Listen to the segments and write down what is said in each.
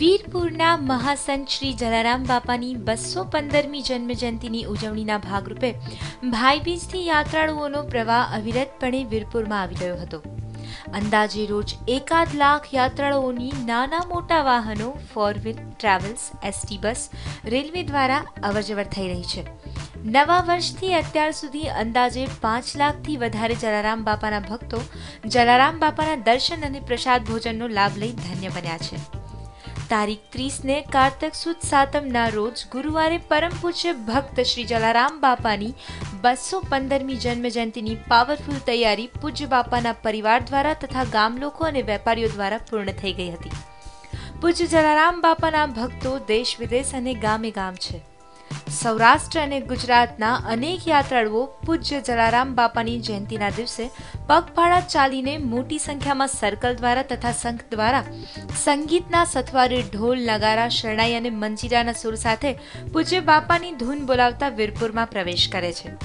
વીરપુરના મહાસંત શ્રી જલારામ બાપાની 215મી જન્મજયંતિની ઉજવણીના ભાગરૂપે ભાઈબીજથી યાત્રાળુઓનો પ્રવાહ અવિરતપણે વીરપુરમાં આવી રહ્યો હતો। અંદાજે રોજ 1.5 લાખ યાત્રાળુઓની નાના મોટા વાહનો, 4 wheel travels, ST bus, railway દ્વારા અવરજવર થઈ રહી છે। નવા વર્ષથી અત્યાર સુધી અંદાજે 5 લાખથી વધારે જલારામ બાપાના ભક્તો જલારામ બાપાના દર્શન અને પ્રસાદ ભોજનનો લાભ લઈ ધન્ય બન્યા છે। તારીખ 30ને કારતક સુદ સાતમના રોજ ગુરુવારે પરમ પૂજ્ય ભક્ત શ્રી જલારામ બાપાની 215મી જન્મજયંતિની પાવરફુલ તૈયારી પૂજ્ય બાપાના પરિવાર દ્વારા તથા ગામ લોકો અને વેપારીઓ દ્વારા પૂર્ણ થઈ ગઈ હતી। પૂજ્ય જલારામ બાપાના ભક્તો દેશ વિદેશ અને ગામે ગામ છે। સૌરાષ્ટ્ર અને ગુજરાતના અનેક યાત્રાળુઓ પૂજ્ય જલારામ બાપાની જયંતિના દિવસે પગપાળા ચાલીને મોટી સંખ્યામાં સર્કલ દ્વારા તથા સંઘ દ્વારા સંગીતના સથવારે ઢોલ, નગારા, શરણાઈ અને મંજીરાના સુર સાથે પૂજ્ય બાપાની ધૂન બોલાવતા વીરપુરમાં પ્રવેશ કરે છે।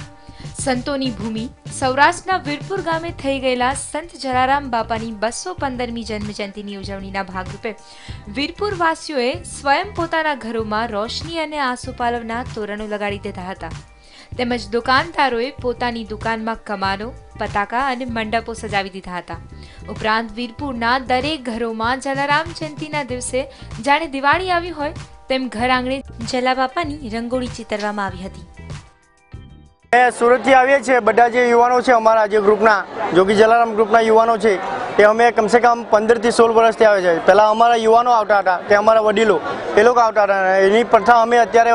સંતોની ભૂમિ સૌરાષ્ટ્રના વીરપુર ગામે થઈ ગયેલા સંત જલારામ બાપાની 215મી જન્મજયંતિની ઉજવણીના ભાગરૂપે વીરપુર વાસીઓએ સ્વયં પોતાના ઘરોમાં રોશની અને આસોપાલવના તોરણો લગાડી દીધા હતા। તેમજ દુકાનદારોએ પોતાની દુકાનમાં કમાનો, પતાકા અને મંડપો સજાવી દીધા હતા। ઉપરાંત વીરપુરના દરેક ઘરોમાં જલારામ જયંતિના દિવસે જાણે દિવાળી આવી હોય તેમ ઘર આંગણે જલા બાપાની રંગોળી ચિતરવામાં આવી હતી। સુરતથી આવીએ છીએ। બધા જે યુવાનો છે અમારા જે ગ્રુપના જોગી જલારામ ગ્રુપના યુવાનો છે તે અમે કમસે કમ 15 થી 16 વર્ષથી આવે છે। પહેલાં અમારા યુવાનો આવતા હતા કે અમારા વડીલો એ લોકો આવતા હતા। એની પ્રથા અમે અત્યારે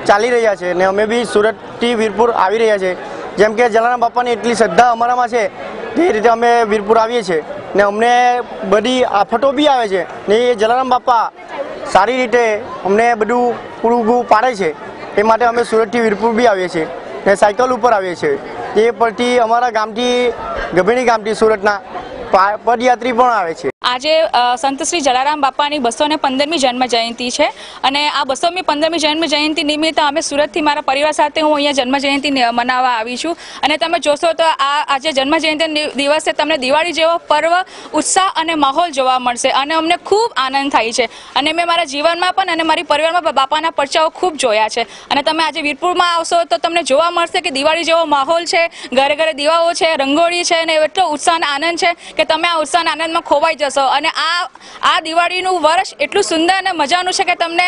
ચાલી રહ્યા છે ને અમે બી સુરતથી વીરપુર આવી રહ્યા છે। જેમ કે જલારામ બાપાની એટલી શ્રદ્ધા અમારામાં છે તે રીતે અમે વીરપુર આવીએ છીએ ને અમને બધી આફતો બી આવે છે ને એ જલારામ બાપા સારી રીતે અમને બધું પૂરું પાડે છે। એ માટે અમે સુરતથી વીરપુર બી આવીએ છીએ ને સાયકલ ઉપર આવીએ છીએ। એ પરથી અમારા ગામથી ગભેણી ગામથી સુરતના પદયાત્રી પણ આવે છે। આજે સંત શ્રી જલારામ બાપાની 215મી જન્મ જયંતિ છે અને આ 215મી જન્મ જયંતિ નિમિત્તે અમે સુરતથી મારા પરિવાર સાથે હું અહીંયા જન્મ જયંતિ મનાવવા આવી છું। અને તમે જોશો તો આજે જન્મ જયંતિ દિવસે તમને દિવાળી જેવો પર્વ, ઉત્સાહ અને માહોલ જોવા મળશે અને અમને ખૂબ આનંદ થાય છે। અને મેં મારા જીવનમાં પણ અને મારી પરિવારમાં બાપાના પરચાઓ ખૂબ જોયા છે અને તમે આજે વીરપુરમાં આવશો તો તમને જોવા મળશે કે દિવાળી જેવો માહોલ છે, ઘરે ઘરે દીવાઓ છે, રંગોળી છે અને એટલો ઉત્સાહ અને આનંદ છે કે તમે આ ઉત્સાહ અને આનંદમાં ખોવાઈ જશો। અને આ દિવાળીનું વર્ષ એટલું સુંદર અને મજાનું છે કે તમને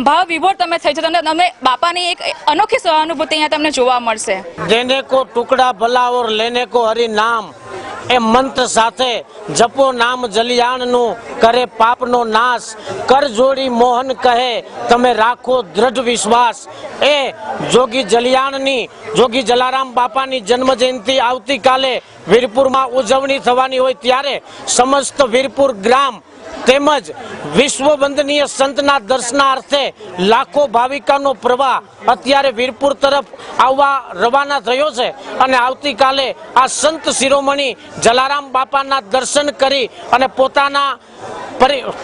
ભાવ વિભોર તમે થઈ જશો। તમને બાપાની એક અનોખી સહાનુભૂતિ અહીંયા તમને જોવા મળશે। દેને કો ટુકડા ભલા ઓર લેને કો હરિ નામ એ મંત્ર સાથે જપો નામ જલિયાણનું કરે પાપનો નાશ। કર જોડી મોહન કહે તમે રાખો દ્રઢ વિશ્વાસ। એ જોગી જલિયાણની જોગી જલારામ બાપાની જન્મ જયંતિ આવતીકાલે વીરપુરમાં ઉજવણી થવાની હોય ત્યારે સમસ્ત વીરપુર ગ્રામ તેમજ વિશ્વ વંદનીય સંતના દર્શનાર્થે લાખો ભાવિકોનો પ્રવાહ અત્યારે વીરપુર તરફ આવવા રવાના થયો છે અને આવતીકાલે આ સંત શિરોમણી જલારામ બાપાના દર્શન કરી અને પોતાના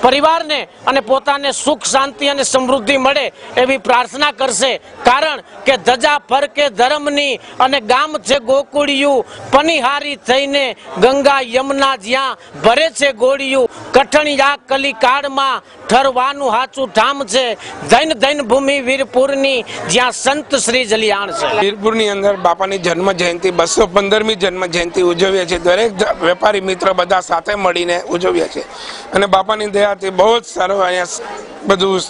પરિવારને અને પોતાને સુખ, શાંતિ અને સમૃદ્ધિ મળે એવી પ્રાર્થના કરશે। કારણ કે ધજા ફરકે ધર્મની અને ગામ છે ગોકુળિયું, પનિહારી થઈને ગંગા યમુના જ્યાં ભરે છે ગોળિયું, કઠણિયા કલિકાળમાં ઠરવાનું હાચું ઠામ છે, ધન ધન ભૂમિ વીરપુરની જ્યાં સંત શ્રી જલિયાણ છે। વીરપુરની અંદર બાપાની જન્મ જયંતિ 215મી જન્મ જયંતિ ઉજવીએ છીએ। દરેક વેપારી મિત્ર બધા સાથે મળીને ઉજવીએ છીએ અને બાપાની દયાથી બહુ જ સારું અહીંયા બધું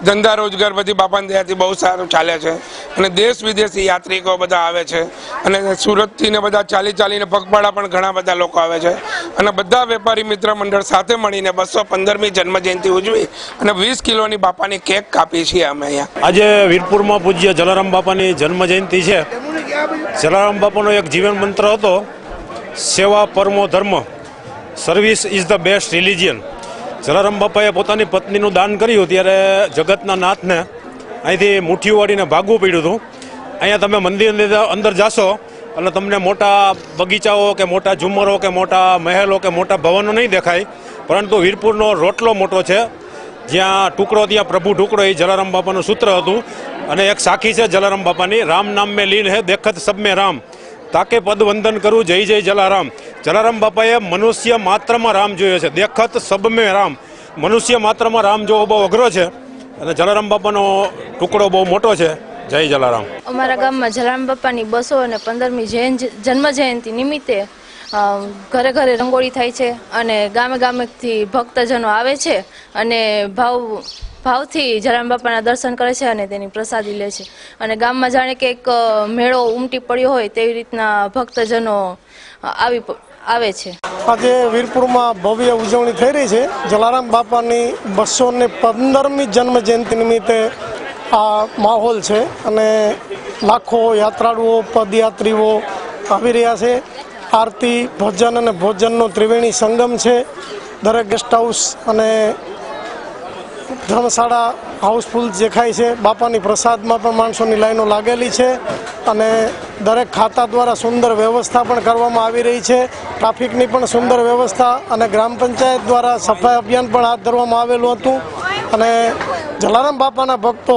ધંધા રોજગાર બધી બાપાની દયાથી બહુ સારું ચાલે છે અને દેશ વિદેશી યાત્રિકો બધા આવે છે અને સુરતથી ને બધા ચાલીને પગપાળા પણ ઘણા બધા લોકો આવે છે અને બધા વેપારી મિત્ર મંડળ સાથે મળીને 215મી જન્મ જયંતિ ઉજવી અને 20 કિલોની બાપાની કેક કાપી છીએ અમે અહીંયા। આજે વીરપુરમાં પૂજ્ય જલારામ બાપાની જન્મ જયંતિ છે। જલારામ બાપાનો એક જીવન મંત્ર હતો, સેવા પરમો ધર્મ, service is the best religion. Jalaram બાપાએ પોતાની પત્નીનું દાન કર્યું ત્યારે જગતના નાથને અહીંથી મુઠ્ઠીઓ વાળીને ભાગવું પડ્યું હતું। અહીંયા તમે મંદિરની અંદર જાશો એટલે તમને મોટા બગીચાઓ કે મોટા ઝુમ્મરો કે મોટા મહેલો કે મોટા ભવનો નહીં દેખાય, પરંતુ વીરપુરનો રોટલો મોટો છે, જ્યાં ટુકડો ત્યાં પ્રભુ ટુકડો એ જલારામ બાપાનું સૂત્ર હતું અને એક સાખી છે જલારામ બાપાની, રામ નામ મેં લીન હે દેખત સબ મેં રામ, તાકે પદ વંદન કરું જય જય જલારામ। જલારામ બાપાએ મનુષ્ય માત્રમાં રામ જોયો છે, દેખત સબ મેં રામ। મનુષ્ય માત્રમાં રામ જોવો બહુ અઘરો છે અને જલારામ બાપાનો ટુકડો બહુ મોટો છે. જય જલારામ. અમારા ગામમાં જલારામ બાપાની 215મી જન્મ જયંતિ નિમિત્તે ઘરે ઘરે રંગોળી થાય છે અને ગામે ગામેથી ભક્તજનો આવે છે અને ભાવથી જલારામ બાપાના દર્શન કરે છે અને તેની પ્રસાદી લે છે અને ગામમાં જાણે કે એક મેળો ઉમટી પડ્યો હોય તેવી રીતના ભક્તજનો આવે છે. આજે વીરપુરમાં ભવ્ય ઉજવણી થઈ રહી છે. જલારામ બાપાની 215મી જન્મ જયંતિ નિમિત્તે આ માહોલ છે અને લાખો યાત્રાળુઓ પદયાત્રીઓ આવી રહ્યા છે. આરતી, ભજન અને ભોજનનો ત્રિવેણી સંગમ છે. દરેક ગેસ્ટ હાઉસ અને ધર્મશાળા હાઉસફુલ દેખાય છે. બાપાની પ્રસાદમાં પણ માણસોની લાઈનો લાગેલી છે અને દરેક ખાતા દ્વારા સુંદર વ્યવસ્થા પણ કરવામાં આવી રહી છે. ટ્રાફિકની પણ સુંદર વ્યવસ્થા અને ગ્રામ પંચાયત દ્વારા સફાઈ અભિયાન પણ હાથ ધરવામાં આવેલું હતું અને જલારામ બાપાના ભક્તો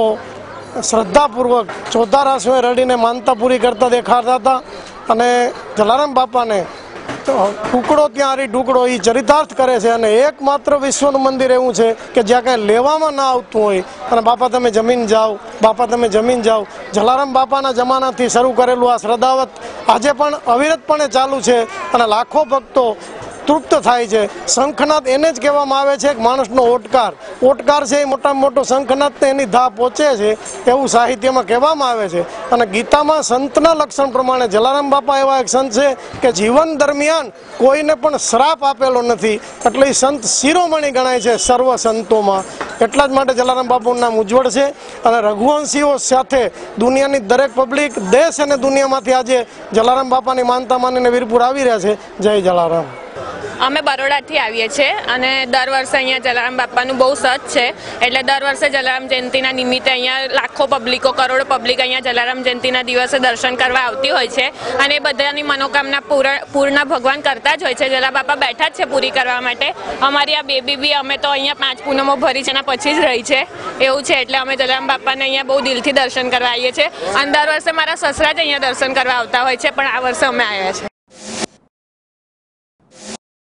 શ્રદ્ધાપૂર્વક ચોથા રાસવે રડીને માનતા પૂરી કરતા દેખાતા હતા અને જલારામ બાપાને ટુકડો ત્યાં હારી ટુકડો એ ચરિતાર્થ કરે છે અને એકમાત્ર વિશ્વનું મંદિર એવું છે કે જ્યાં કાંઈ લેવામાં ના આવતું હોય અને બાપા તમે જમીન જાઓ, બાપા તમે જમીન જાઓ. જલારામ બાપાના જમાનાથી શરૂ કરેલું આ શ્રદ્ધાવત આજે પણ અવિરતપણે ચાલુ છે અને લાખો ભક્તો તૃપ્ત થાય છે. શંખનાદ એને જ કહેવામાં આવે છે કે માણસનો ઓટકાર છે એ મોટામાં મોટો શંખનાદને એની ધા પહોંચે છે એવું સાહિત્યમાં કહેવામાં આવે છે અને ગીતામાં સંતના લક્ષણ પ્રમાણે જલારામ બાપા એવા એક સંત છે કે જીવન દરમિયાન કોઈને પણ શ્રાપ આપેલો નથી એટલે એ સંત શિરોમણી ગણાય છે સર્વ સંતોમાં. એટલા જ માટે જલારામ બાપુનું નામ ઉજ્જવળ છે અને રઘુવંશીઓ સાથે દુનિયાની દરેક પબ્લિક દેશ અને દુનિયામાંથી આજે જલારામ બાપાની માનતા માનીને વીરપુર આવી રહ્યા છે. જય જલારામ. અમે બરોડાથી આવીએ છીએ અને દર વર્ષે અહીંયા જલારામ બાપાનું બહુ સત છે એટલે દર વર્ષે જલારામ જયંતિના નિમિત્તે અહીંયા લાખો પબ્લિકો, કરોડો પબ્લિક અહીંયા જલારામ જયંતિના દિવસે દર્શન કરવા આવતી હોય છે અને એ બધાની મનોકામના પૂર્ણ ભગવાન કરતા જ હોય છે. જલારામ બાપા બેઠા જ છે પૂરી કરવા માટે. અમારી આ બેબી બી અમે તો અહીંયા 5 પૂનમો ભરી છે એના પછી જ રહી છે એવું છે એટલે અમે જલારામ બાપાને અહીંયા બહુ દિલથી દર્શન કરવા આવીએ છીએ અને દર વર્ષે મારા સસરા જ અહીંયા દર્શન કરવા આવતા હોય છે પણ આ વર્ષે અમે આવ્યા છે.